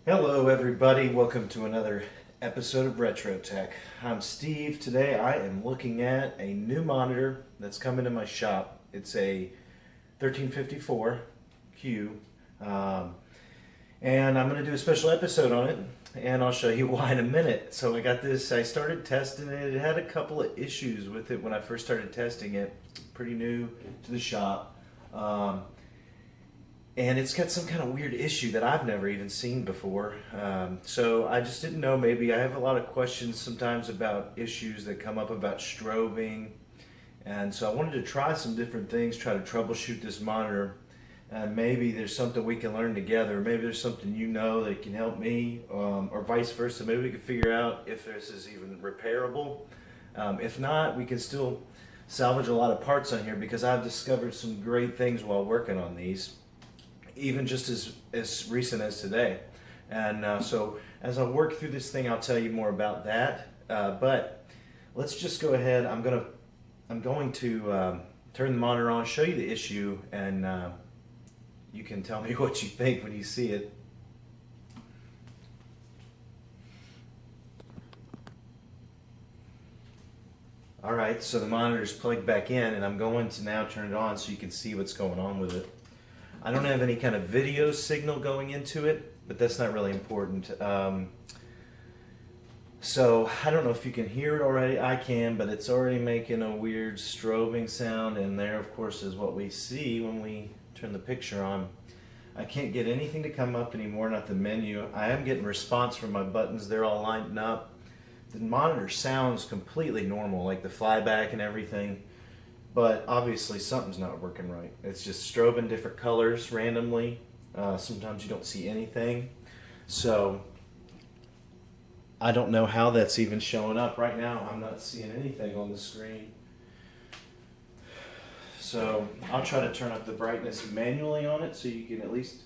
Hello everybody, welcome to another episode of Retro Tech. I'm Steve. Today I am looking at a new monitor that's coming to my shop. It's a 1354Q and I'm going to do a special episode on it and I'll show you why in a minute. So I got this, I started testing it. It had a couple of issues with it when I first started testing it. Pretty new to the shop. And it's got some kind of weird issue that I've never even seen before. So I just didn't know, maybe I have a lot of questions sometimes about issues that come up about strobing. And so I wanted to try some different things, try to troubleshoot this monitor. And maybe there's something we can learn together. Maybe there's something you know that can help me, or vice versa. Maybe we can figure out if this is even repairable. If not, we can still salvage a lot of parts on here because I've discovered some great things while working on these. Even just as recent as today. And so as I work through this thing, I'll tell you more about that. But let's just go ahead. I'm going to turn the monitor on, show you the issue, and you can tell me what you think when you see it. Alright, so the monitor's plugged back in, and I'm going to now turn it on so you can see what's going on with it. I don't have any kind of video signal going into it, but that's not really important. So I don't know if you can hear it already. I can, but it's already making a weird strobing sound, and there of course is what we see when we turn the picture on. I can't get anything to come up anymore, not the menu. I am getting response from my buttons. They're all lined up. The monitor sounds completely normal, like the flyback and everything. But obviously something's not working right. It's just strobing different colors randomly. Sometimes you don't see anything. So I don't know how that's even showing up. Right now I'm not seeing anything on the screen. So I'll try to turn up the brightness manually on it so you can at least...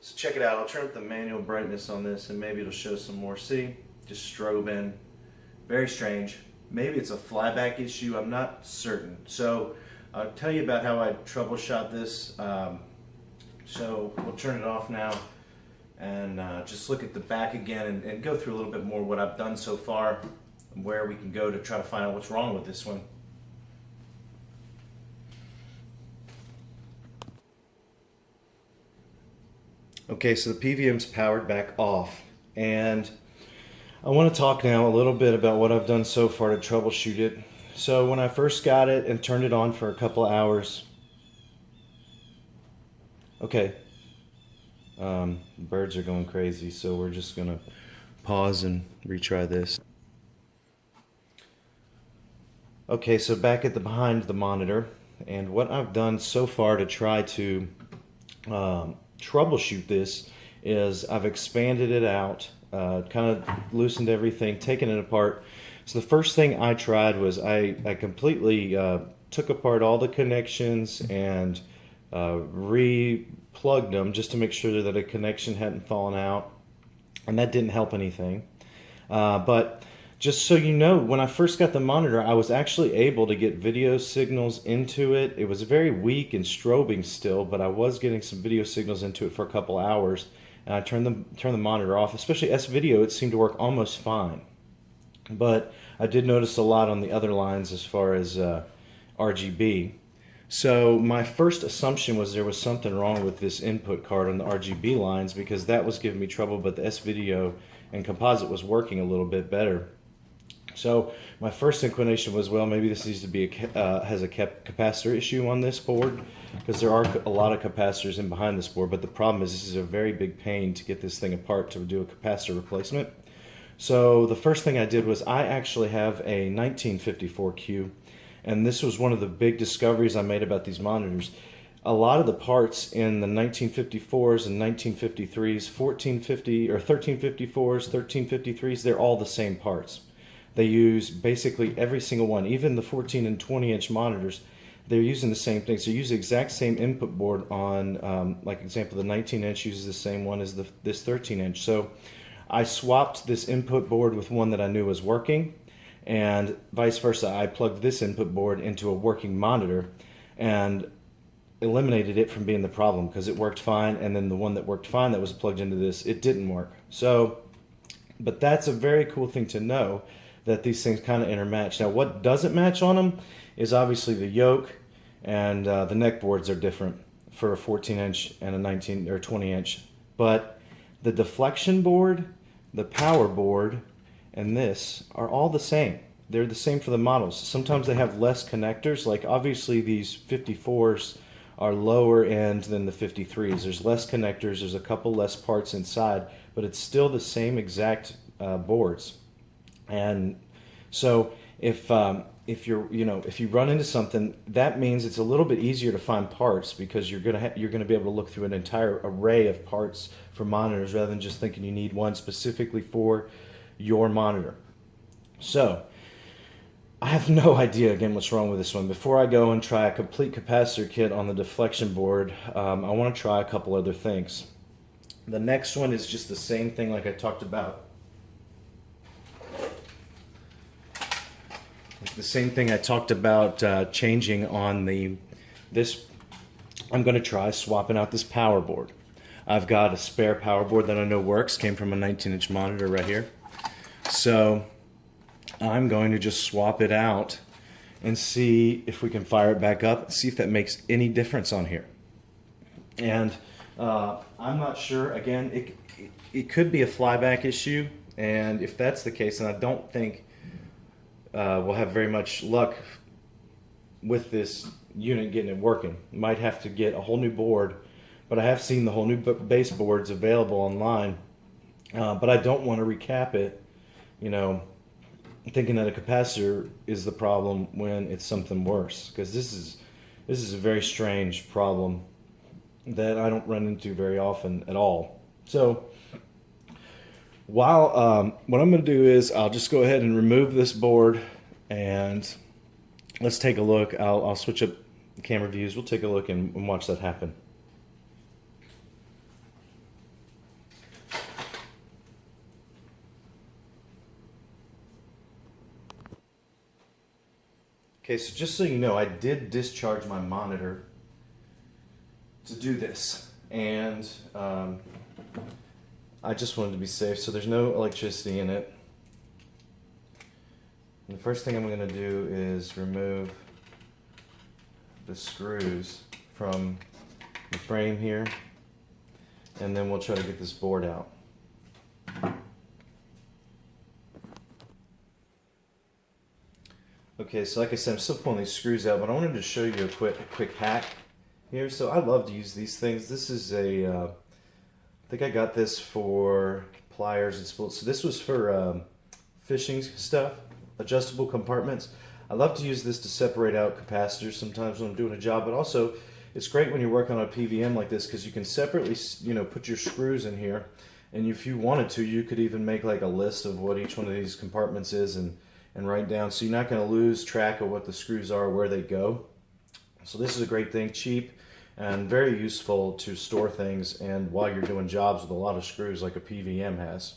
So check it out. I'll turn up the manual brightness on this and maybe it'll show some more. See? Just strobing. Very strange. Maybe it's a flyback issue, I'm not certain. So I'll tell you about how I troubleshot this. So we'll turn it off now and just look at the back again and go through a little bit more what I've done so far and where we can go to try to find out what's wrong with this one. Okay, so the PVM's powered back off, and I want to talk now a little bit about what I've done so far to troubleshoot it. So when I first got it and turned it on for a couple of hours, okay, birds are going crazy, so we're just going to pause and retry this. Okay, so back at the behind the monitor, and what I've done so far to try to troubleshoot this is I've expanded it out, kind of loosened everything, taken it apart. So the first thing I tried was I completely took apart all the connections and re-plugged them just to make sure that a connection hadn't fallen out, and that didn't help anything. But just so you know, when I first got the monitor, I was actually able to get video signals into it. It was very weak and strobing still, but I was getting some video signals into it for a couple hours. And I turned the monitor off, especially S-Video. It seemed to work almost fine. But I did notice a lot on the other lines as far as RGB. So my first assumption was there was something wrong with this input card on the RGB lines because that was giving me trouble, but the S-Video and composite was working a little bit better. So my first inclination was, well, maybe this needs to be has a capacitor issue on this board, because there are a lot of capacitors in behind this board, but the problem is this is a very big pain to get this thing apart to do a capacitor replacement. So the first thing I did was I actually have a 1954Q, and this was one of the big discoveries I made about these monitors. A lot of the parts in the 1954s and 1953s, 1450 or 1354s, 1353s, they're all the same parts. They use basically every single one, even the 14 and 20 inch monitors. They're using the same things. They use the exact same input board on, like example, the 19 inch uses the same one as this 13 inch. So I swapped this input board with one that I knew was working, and vice versa. I plugged this input board into a working monitor, and eliminated it from being the problem, because it worked fine, and then the one that worked fine that was plugged into this, it didn't work. So, but that's a very cool thing to know, that these things kind of intermatch. Now, what doesn't match on them is obviously the yoke, and the neck boards are different for a 14-inch and a 19 or 20-inch. But the deflection board, the power board, and this are all the same. They're the same for the models. Sometimes they have less connectors. Like obviously these 54s are lower end than the 53s. There's less connectors. There's a couple less parts inside, but it's still the same exact boards. And so if you run into something, that means it's a little bit easier to find parts, because you're gonna be able to look through an entire array of parts for monitors rather than just thinking you need one specifically for your monitor. So I have no idea again what's wrong with this one. Before I go and try a complete capacitor kit on the deflection board, I want to try a couple other things. The next one is just the same thing like I talked about. The same thing I talked about changing on this. I'm going to try swapping out this power board. I've got a spare power board that I know works, came from a 19-inch monitor right here. So I'm going to just swap it out and see if we can fire it back up, see if that makes any difference on here. And I'm not sure. Again, it could be a flyback issue, and if that's the case, then I don't think we'll have very much luck with this unit getting it working. Might have to get a whole new board, but I have seen the whole new base boards available online. But I don't want to recap it, thinking that a capacitor is the problem when it's something worse, because this is a very strange problem that I don't run into very often at all. So while what I'm going to do is I'll just go ahead and remove this board, and let's take a look. I'll switch up the camera views. We'll take a look and watch that happen. Okay, so just so you know, I did discharge my monitor to do this, and I just wanted to be safe, so there's no electricity in it. And the first thing I'm going to do is remove the screws from the frame here, and then we'll try to get this board out. Okay, so like I said, I'm still pulling these screws out, but I wanted to show you a quick hack here. So I love to use these things. This is I think I got this for pliers and spools. So this was for fishing stuff, adjustable compartments. I love to use this to separate out capacitors sometimes when I'm doing a job, but also it's great when you're working on a PVM like this, because you can separately, put your screws in here, and if you wanted to, you could even make like a list of what each one of these compartments is and write down, so you're not going to lose track of what the screws are, where they go. So this is a great thing, cheap and very useful to store things, and while you're doing jobs with a lot of screws like a PVM has.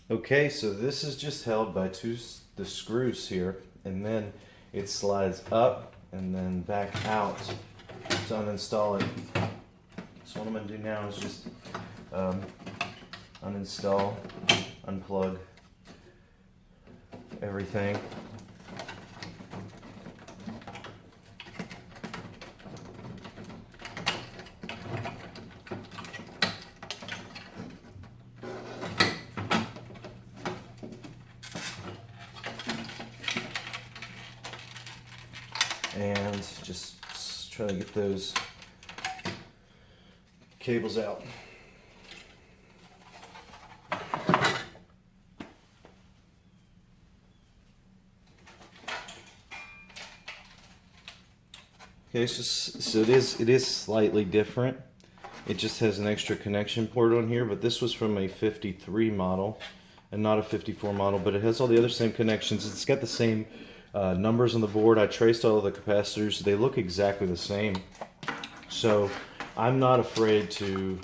Okay, so this is just held by the screws here, and then it slides up and then back out to uninstall it. So what I'm going to do now is just uninstall, unplug everything. And just try to get those cables out. Okay, so it is slightly different. It just has an extra connection port on here, but this was from a 53 model and not a 54 model, but it has all the other same connections. It's got the same numbers on the board. I traced all of the capacitors. They look exactly the same. So I'm not afraid to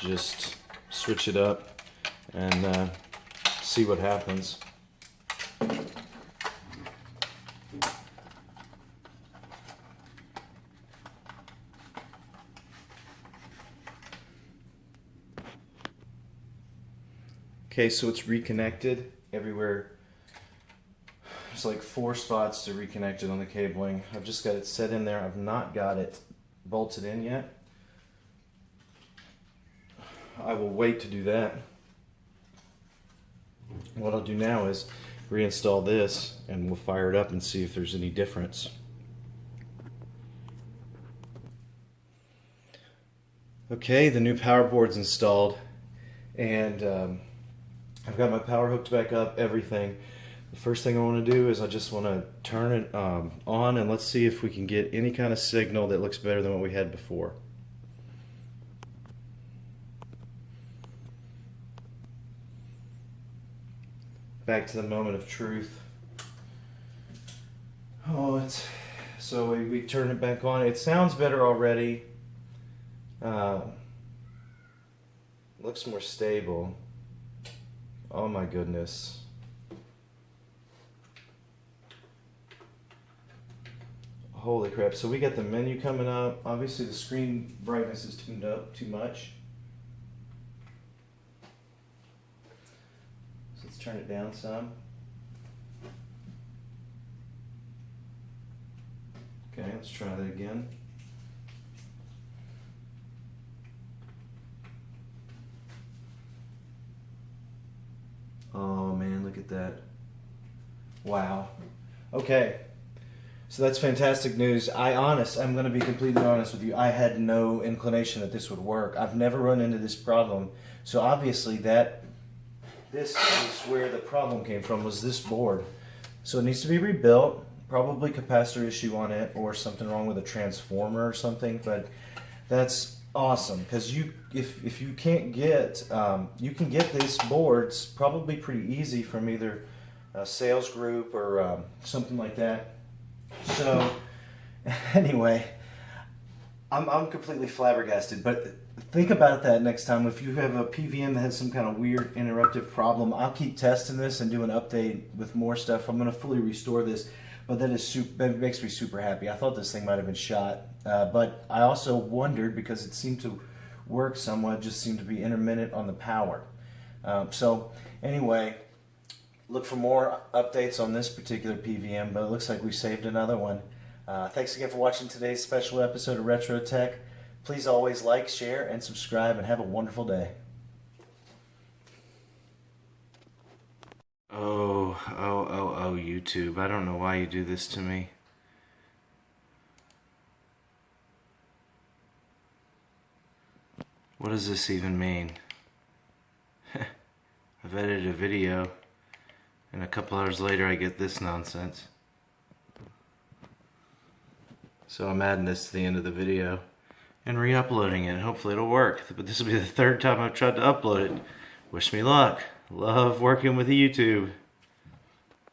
just switch it up and see what happens. Okay, so it's reconnected everywhere. There's like 4 spots to reconnect it on the cabling. I've just got it set in there. I've not got it bolted in yet. I will wait to do that. What I'll do now is reinstall this and we'll fire it up and see if there's any difference. Okay, the new power board's installed, and I've got my power hooked back up, everything. The first thing I want to do is I just want to turn it on, and let's see if we can get any kind of signal that looks better than what we had before. Back to the moment of truth. Oh, so we turn it back on. It sounds better already. Looks more stable. Oh my goodness. Holy crap. So we got the menu coming up. Obviously the screen brightness is tuned up too much. So let's turn it down some. Okay, let's try that again. Oh man, look at that. Wow. Okay. So that's fantastic news. I'm going to be completely honest with you. I had no inclination that this would work. I've never run into this problem. So obviously this is where the problem came from, was this board. So it needs to be rebuilt. Probably capacitor issue on it or something wrong with a transformer or something. But that's awesome, because if you can't get you can get these boards probably pretty easy from either a sales group or something like that. So anyway, I'm completely flabbergasted, but think about that next time. If you have a PVM that has some kind of weird interruptive problem, I'll keep testing this and do an update with more stuff. I'm going to fully restore this, but that makes me super happy. I thought this thing might have been shot, but I also wondered, because it seemed to work somewhat, just seemed to be intermittent on the power. So anyway, look for more updates on this particular PVM, but it looks like we saved another one. Thanks again for watching today's special episode of Retro Tech. Please always like, share, and subscribe, and have a wonderful day. Oh, YouTube. I don't know why you do this to me. What does this even mean? I've edited a video, and a couple hours later I get this nonsense. So I'm adding this to the end of the video and re-uploading it. Hopefully it'll work. But this will be the 3rd time I've tried to upload it. Wish me luck. Love working with YouTube.